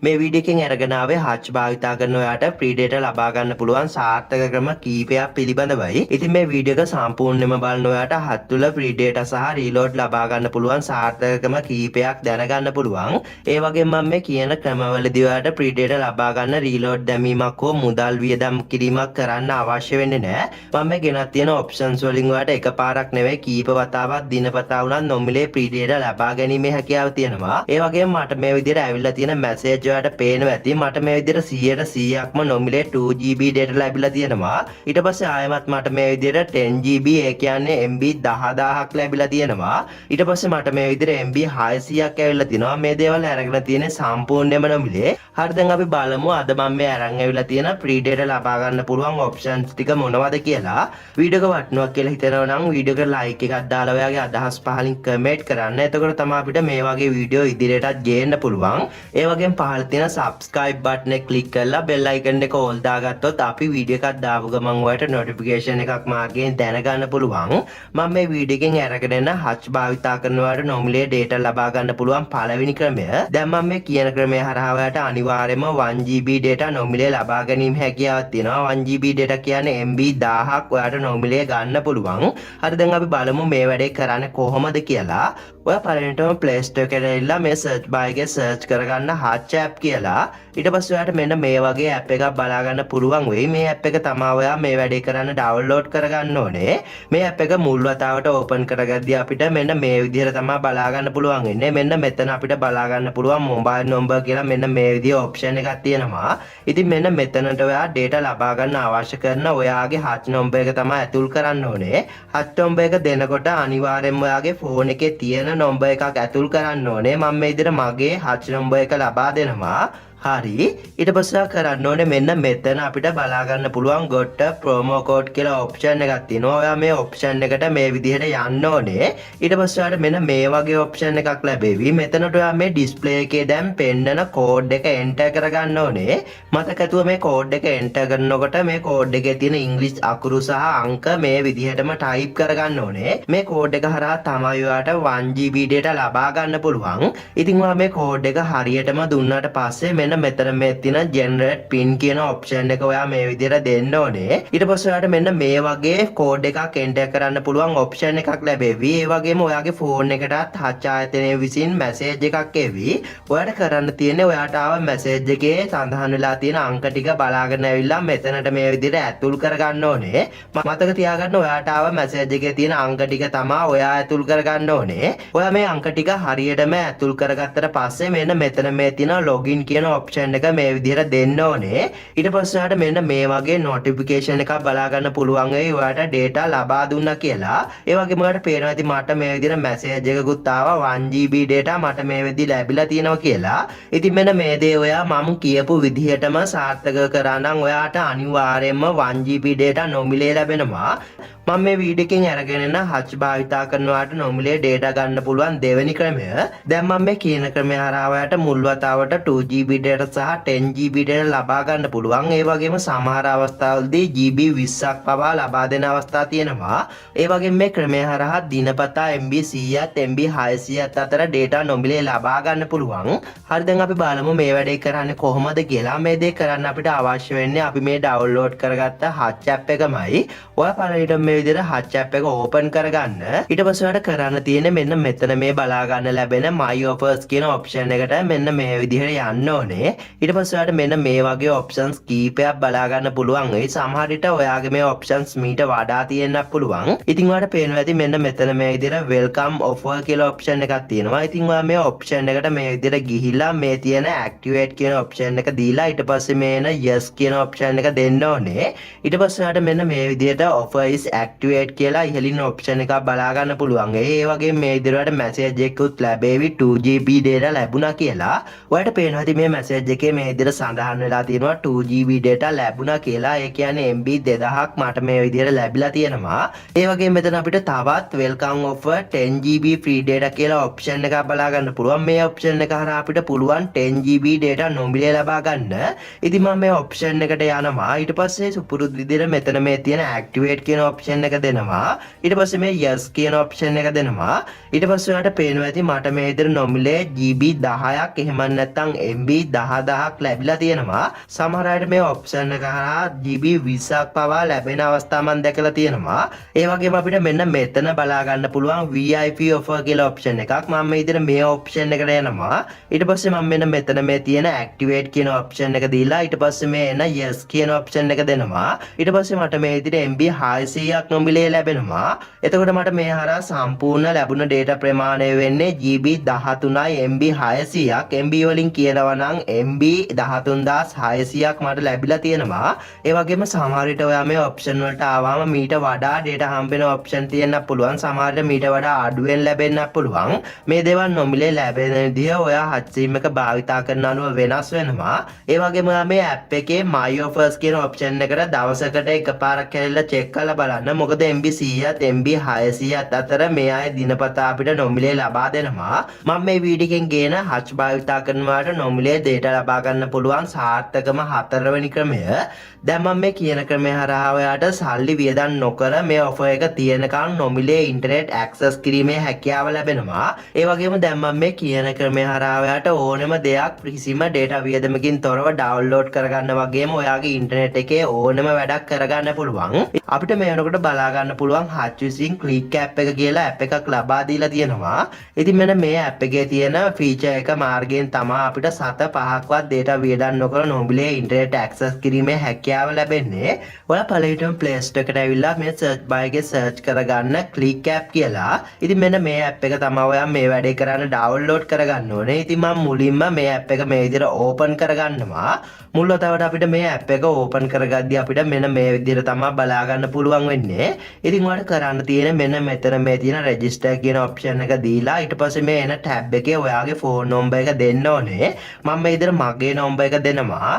මේ වීඩියෝ එකෙන් අරගෙන ආවේ හච් භාවිතා කරන ඔයාට ෆ්‍රී ඩේටා ලබා ගන්න පුළුවන් සාර්ථක ක්‍රම කීපයක් පිළිබඳවයි. ඉතින් මේ වීඩියෝ එක සම්පූර්ණයෙන්ම බලන ඔයාට හච් තුල ෆ්‍රී ඩේටා සහ රීලෝඩ් ලබා ගන්න පුළුවන් සාර්ථක ක්‍රම කීපයක් දැනගන්න පුළුවන්. ඒ වගේම මම මේ කියන ක්‍රමවලදී ඔයාට ෆ්‍රී ඩේටා ලබා ගන්න රීලෝඩ් දැමීමක් හෝ මුදල් වියදම් කිරීමක් කරන්න අවශ්‍ය වෙන්නේ නැහැ. මම මේ ගෙනත් තියෙන ඔප්ෂන්ස් වලින් ඔයාට එකපාරක් නෙවෙයි කීප වතාවක් දිනපතා උනත් නොමිලේ ෆ්‍රී ඩේටා ලබා ගැනීමේ හැකියාව තියෙනවා. ඒ වගේම මට මේ විදිහට ඇවිල්ලා තියෙන මැසේජ් ඔයාලට පේනවා ඇති. මට මේ විදිහට 100%ක්ම නොමිලේ 2GB data ලැබිලා තියෙනවා. ඊට පස්සේ ආයෙමත් මට මේ විදිහට 10GB ඒ කියන්නේ MB 10000ක් ලැබිලා තියෙනවා. ඊට පස්සේ මට මේ විදිහට MB 600ක් ඇවිල්ලා තිනවා. මේ දේවල් අරගෙන තියෙන්නේ සම්පූර්ණයෙන්ම නොමිලේ. හරි දැන් අපි බලමු අද මම මේ අරන් ඇවිල්ලා තියෙන ෆ්‍රී data ලබා ගන්න පුළුවන් ඔප්ෂන්ස් ටික මොනවද කියලා. වීඩියෝ එක වටිනවා කියලා හිතනවා නම් වීඩියෝ එකට ලයික් එකක් දාලා ඔයාගේ අදහස් පහලින් කමෙන්ට් කරන්න. එතකොට තමයි අපිට මේ වගේ වීඩියෝ ඉදිරියටත් ගේන්න පුළුවන්. ඒ වගේම පහළ තියෙන subscribe button එක click කරලා bell icon එක all දාගත්තොත් අපි වීඩියෝ එකක් දාපු ගමන් ඔයාලට notification එකක් මාර්ගයෙන් දැනගන්න පුළුවන්. මම මේ වීඩියෝ එකෙන් අරගෙන යන හච් භාවිතා කරනවාට නොමිලේ data ලබා ගන්න පුළුවන් පළවෙනි ක්‍රමය. දැන් මම මේ කියන ක්‍රමය හරහා ඔයාලට අනිවාර්යයෙන්ම 1GB data නොමිලේ ලබා ගැනීම හැකියාවක් තියෙනවා. 1GB data කියන්නේ MB 1000ක් ඔයාලට නොමිලේ ගන්න පුළුවන්. හරි දැන් අපි බලමු මේ වැඩේ කරන්නේ කොහොමද කියලා. ඔයා පළවෙනිටම Play Store එකට ඇවිල්ලා මේ search bar එකේ search කරගන්න හච් app කියලා. ඊට පස්සේ ඔයාලට මෙන්න මේ වගේ app එකක් බලා ගන්න පුළුවන් වෙයි. මේ app එක තමයි ඔයා මේ වැඩේ කරන්න download කරගන්න ඕනේ. මේ app එක මුල් වතාවට open කරගද්දී අපිට මෙන්න මේ විදිහට තමයි බලා ගන්න පුළුවන් වෙන්නේ. මෙන්න මෙතන අපිට බලා ගන්න පුළුවන් mobile number කියලා මෙන්න මේ විදිහේ option එකක් තියෙනවා. ඉතින් මෙන්න මෙතනට ඔයා data ලබා ගන්න අවශ්‍ය කරන ඔයාගේ හච් number එක තමයි ඇතුල් කරන්න ඕනේ. හච් number එක දෙනකොට අනිවාර්යෙන්ම ඔයාගේ phone එකේ තියෙන number එකක් ඇතුල් කරන්න ඕනේ. මම මේ විදිහට මගේ හච් number එක ලබා දෙනවා. හරි ඊට පස්සේ කරන්න ඕනේ මෙන්න මෙතන අපිට බලා ගන්න පුළුවන් got promo code කියලා option එකක් තියෙනවා. ඔයා මේ option එකට මේ විදිහට යන්න ඕනේ. ඊට පස්සේ ඔයාලට මෙන්න මේ වගේ option එකක් ලැබෙවි. මෙතනට ඔයා මේ display එකේ දැන් පෙන්නන code එක enter කරගන්න ඕනේ. මතක ඇතුව මේ code එක enter කරනකොට මේ code එකේ තියෙන English අකුරු සහ අංක මේ විදිහටම type කරගන්න ඕනේ. මේ code එක හරහා තමයි ඔයාට 1GB data ලබා ගන්න පුළුවන්. ඉතින් ඔයා මේ code එක හරියටම දුන්නාට පස්සේ මෙතන මේ තියෙන generate pin කියන option එක ඔයා මේ විදිහට දෙන්න ඕනේ. ඊට පස්සේ ඔයාලට මෙන්න මේ වගේ code එකක් enter කරන්න පුළුවන් option එකක් ලැබෙවි. ඒ වගේම ඔයාගේ phone එකටත් හච් ආයතනයේ විසින් message එකක් එවි. ඔයාලට කරන්න තියෙන්නේ ඔයාට ආව message එකේ සඳහන් වෙලා තියෙන අංක ටික බලාගෙන ඇවිල්ලා මෙතනට මේ විදිහට ඇතුල් කරගන්න ඕනේ. මතක තියාගන්න ඔයාට ආව message එකේ තියෙන අංක ටික තමයි ඔයා ඇතුල් කරගන්න ඕනේ. ඔයා මේ අංක ටික හරියටම ඇතුල් කරගත්තට පස්සේ මෙන්න මෙතන මේ තියෙන login කියන option එක මේ විදිහට දෙන්න ඕනේ. ඊට පස්සේ ඔයාලට මෙන්න මේ වගේ notification එකක් බලා ගන්න පුළුවන් වෙයි ඔයාලට data ලබා දුන්නා කියලා. ඒ වගේම ඔයාලට පේනවා ඉතින් මට මේ විදිහට message එකකුත් ආවා 1GB data මට මේ විදිහට ලැබිලා තියෙනවා කියලා. ඉතින් මෙන්න මේ දේ ඔයා මම කියපු විදිහටම සාර්ථක කරා නම් ඔයාට අනිවාර්යයෙන්ම 1GB data නොමිලේ ලැබෙනවා. මම මේ වීඩියෝ එකෙන් අරගෙන යන හච් භාවිතා කරනවාට නොමිලේ data ගන්න පුළුවන් දෙවෙනි ක්‍රමය. දැන් මම මේ කියන ක්‍රමය හරහා ඔයාට මුල් වතාවට 2GB data සහ 10GB data ලබා ගන්න පුළුවන්. ඒ වගේම සමහර අවස්ථාවලදී GB 20ක් පවා ලබා දෙන අවස්ථා තියෙනවා. ඒ වගේම මේ ක්‍රමය හරහා දිනපතා MB 100ත් MB 600ත් අතර data නොමිලේ ලබා ගන්න පුළුවන්. හරි දැන් අපි බලමු මේ වැඩේ කරන්නේ කොහොමද කියලා. මේ දේ කරන්න අපිට අවශ්‍ය වෙන්නේ අපි මේ download කරගත්ත හච් app එකමයි. ඔයා පළවෙනිට මේ විදිහට හච් app එක open කරගන්න. ඊට පස්සේ ඔයාලට කරන්න තියෙන්නේ මෙන්න මෙතන මේ බලා ගන්න ලැබෙන my offers කියන option එකට මෙන්න මේ විදිහට යන්න ඕනේ. ඊට පස්සේ ඔයාලට මෙන්න මේ වගේ options කීපයක් බලා ගන්න පුළුවන්. ඒ සමහර විට ඔයාගේ මේ options මීට වඩා තියෙන්නත් පුළුවන්. ඉතින් ඔයාලට පේනවා ඇති මෙන්න මෙතන මේ විදිහට welcome offer කියලා option එකක් තියෙනවා. ඉතින් ඔයා මේ option එකට මේ විදිහට ගිහිල්ලා මේ තියෙන activate කියන option එක දීලා ඊට පස්සේ මේන yes කියන option එක දෙන්න ඕනේ. ඊට පස්සේ ඔයාලට මෙන්න මේ විදිහට offer is activate කියලා ඉහළින් option එකක් බලා ගන්න පුළුවන්. ඒ වගේ මේ විදිහට message එකකුත් ලැබෙවි 2GB data ලැබුණා කියලා. ඔයාලට පේනවා ඇති මේ message එකේ මේ විදිහට සඳහන් වෙලා තියෙනවා 2GB data ලැබුණා කියලා. ඒ කියන්නේ MB 2000ක් මට මේ විදිහට ලැබිලා තියෙනවා. ඒ වගේම මෙතන අපිට තවත් welcome offer 10GB free data කියලා option එකක් බලා ගන්න පුළුවන්. මේ option එක හරහා අපිට පුළුවන් 10GB data නොමිලේ ලබා ගන්න. ඉතින් මම මේ option එකට යනවා. ඊට පස්සේ සුපුරුදු විදිහට මෙතන මේ තියෙන activate කියන option option එක දෙනවා. ඊට පස්සේ මේ yes කියන option එක දෙනවා. ඊට පස්සේ ඔයාලට පේනවා ඇති මට මේ විදිහට නොමිලේ GB 10ක් එහෙම නැත්නම් MB 10000ක් ලැබිලා තියෙනවා. සමහර අයට මේ option එක හරහා GB 20ක් පවා ලැබෙන අවස්ථා මම දැකලා තියෙනවා. ඒ වගේම අපිට මෙන්න මෙතන බලා ගන්න පුළුවන් VIP offer කියලා option එකක්. මම මේ විදිහට මේ option එකට යනවා. ඊට පස්සේ මම මෙන්න මෙතන මේ තියෙන activate කියන option එක දීලා ඊට පස්සේ මේ එන yes කියන option එක දෙනවා. ඊට පස්සේ මට මේ විදිහට MB 600ක් නොමිලේ ලැබෙනවා. එතකොට මට මේ හරහා සම්පූර්ණ ලැබුණ data ප්‍රමාණය වෙන්නේ GB 13යි MB 600ක්. MB වලින් කියනවා නම් MB 13600ක් මට ලැබිලා තියෙනවා. ඒ වගේම සමහර විට ඔයා මේ option වලට ආවම මීට වඩා data හම්බෙන option තියෙන්න පුළුවන්. සමහර විට මීට වඩා අඩුවෙන් ලැබෙන්න පුළුවන්. මේ දේවල් නොමිලේ ලැබෙන විදිහ ඔයා hot sim එක භාවිතා කරන අනුව වෙනස් වෙනවා. ඒ වගේම මේ app එකේ my offers කියන option එකට දවසකට එකපාරක් ඇවිල්ලා check කරලා බලන්න. මොකද MB 100ත් MB 600ත් අතර මේ අය දිනපතා අපිට නොමිලේ ලබා දෙනවා. මම මේ වීඩියෝ එකෙන් ගේන hutch භාවිතා කරනවාට නොමිලේ data ලබා ගන්න පුළුවන් සාර්ථකම හතරවෙනි ක්‍රමය. දැන් මම මේ කියන ක්‍රමය හරහා ඔයාට සල්ලි වියදම් නොකර මේ offer එක තියෙනකන් නොමිලේ internet access කිරීමේ හැකියාව ලැබෙනවා. ඒ වගේම දැන් මම මේ කියන ක්‍රමය හරහා ඔයාට ඕනම දෙයක් කිසිම data වියදමකින් තොරව download කරගන්න වගේම ඔයාගේ internet එකේ ඕනම වැඩක් කරගන්න පුළුවන්. අපිට මේ වෙනකොට බලා ගන්න පුළුවන් hutch විසින් click app එක කියලා app එකක් ලබා දීලා තියෙනවා. ඉතින් මෙන්න මේ app එකේ තියෙන feature එක මාර්ගයෙන් තමයි අපිට සත 5ක්වත් data වියදම් නොකර නොමිලේ internet access කිරීමේ හැකියාව ලැබෙන්නේ. ඔයා පළවෙනිටම Play Store එකට ඇවිල්ලා මේ search bar එකේ search කරගන්න click app කියලා. ඉතින් මෙන්න මේ app එක තමයි ඔයා මේ වැඩේ කරන්න download කරගන්න ඕනේ. ඉතින් මම මුලින්ම මේ app එක මේ විදිහට open කරගන්නවා. මුල් වතාවට අපිට මේ app එක open කරගද්දී අපිට මෙන්න මේ විදිහට තමයි බලා ගන්න පුළුවන් වෙන්නේ. ඉතින් ඔයාලට කරන්න තියෙන්නේ මෙන්න මෙතන මේ තියෙන register කියන option එක දීලා ඊට පස්සේ මේ එන tab එකේ ඔයාගේ phone number එක දෙන්න ඕනේ. මම මේ විදිහට මගේ number එක දෙනවා.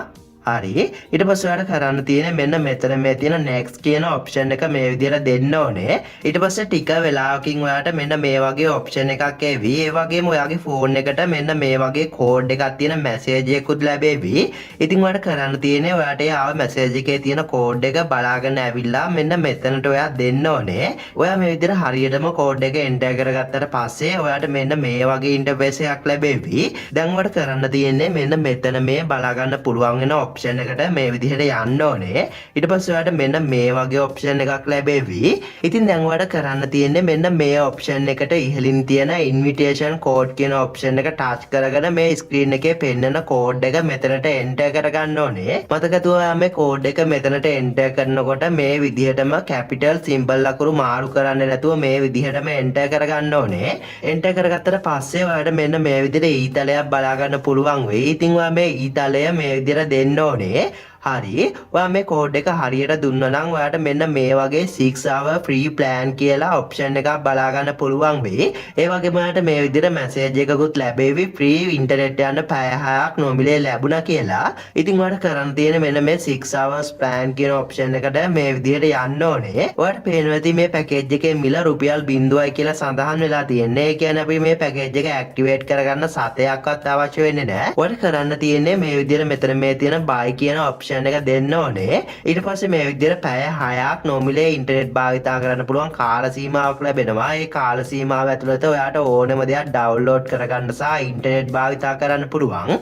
හරි. ඊට පස්සේ ඔයාලට කරන්න තියෙන්නේ මෙන්න මෙතන මේ තියෙන next කියන option එක මේ විදිහට දෙන්න ඕනේ. ඊට පස්සේ ටික වෙලාවකින් ඔයාලට මෙන්න මේ වගේ option එකක් එවි. ඒ වගේම ඔයාගේ phone එකට මෙන්න මේ වගේ code එකක් තියෙන message එකකුත් ලැබෙවි. ඉතින් ඔයාලට කරන්න තියෙන්නේ ඔයාට ආව message එකේ තියෙන code එක බලාගෙන ඇවිල්ලා මෙන්න මෙතනට ඔයා දෙන්න ඕනේ. ඔයා මේ විදිහට හරියටම code එක enter කරගත්තට පස්සේ ඔයාට මෙන්න මේ වගේ interface එකක් ලැබෙවි. දැන් ඔයාලට කරන්න තියෙන්නේ මෙන්න මෙතන මේ බලා ගන්න පුළුවන් වෙන option එකට මේ විදිහට යන්න ඕනේ. ඊට පස්සේ ඔයාලට මෙන්න මේ වගේ option එකක් ලැබෙවි. ඉතින් දැන් ඔයාලට කරන්න තියෙන්නේ මෙන්න මේ option එකට ඉහළින් තියෙන invitation code කියන option එක touch කරගෙන මේ screen එකේ පෙන්නන code එක මෙතනට enter කරගන්න ඕනේ. මතකද ඔයා මේ code එක මෙතනට enter කරනකොට මේ විදිහටම capital symbol ලකුණු මාරු කරන්නේ නැතුව මේ විදිහටම enter කරගන්න ඕනේ. enter කරගත්තට පස්සේ ඔයාලට මෙන්න මේ විදිහට ඊතලයක් බලා ගන්න පුළුවන් වෙයි. ඉතින් ඔයා මේ ඊතලය මේ විදිහට දෙන්න ඕනේ. හරි. ඔයා මේ code එක හරියට දුන්නා නම් ඔයාට මෙන්න මේ වගේ 6 hour free plan කියලා option එකක් බලා ගන්න පුළුවන් වෙයි. ඒ වගේම ඔයාට මේ විදිහට message එකකුත් ලැබෙවි free internet යන පැය 6ක් නොමිලේ ලැබුණා කියලා. ඉතින් ඔයාට කරන්න තියෙන්නේ මෙන්න මේ 6 hours plan කියන option එකට මේ විදිහට යන්න ඕනේ. ඔයාට පේනවා ඇති මේ package එකේ මිල රුපියල් 0යි කියලා සඳහන් වෙලා තියෙන්නේ. ඒ කියන්නේ අපි මේ package එක activate කරගන්න සතයක්වත් අවශ්‍ය වෙන්නේ නැහැ. ඔයාට කරන්න තියෙන්නේ මේ විදිහට මෙතන මේ තියෙන buy කියන option එක දෙන්න ඕනේ. ඊට පස්සේ මේ විදිහට පැය 6ක් නොමිලේ ඉන්ටර්නෙට් භාවිතා කරන්න පුළුවන් කාල සීමාවක් ලැබෙනවා. ඒ කාල සීමාව ඇතුළත ඔයාට ඕනම දෙයක් ඩවුන්ලෝඩ් කරගන්න සහ ඉන්ටර්නෙට් භාවිතා කරන්න පුළුවන්.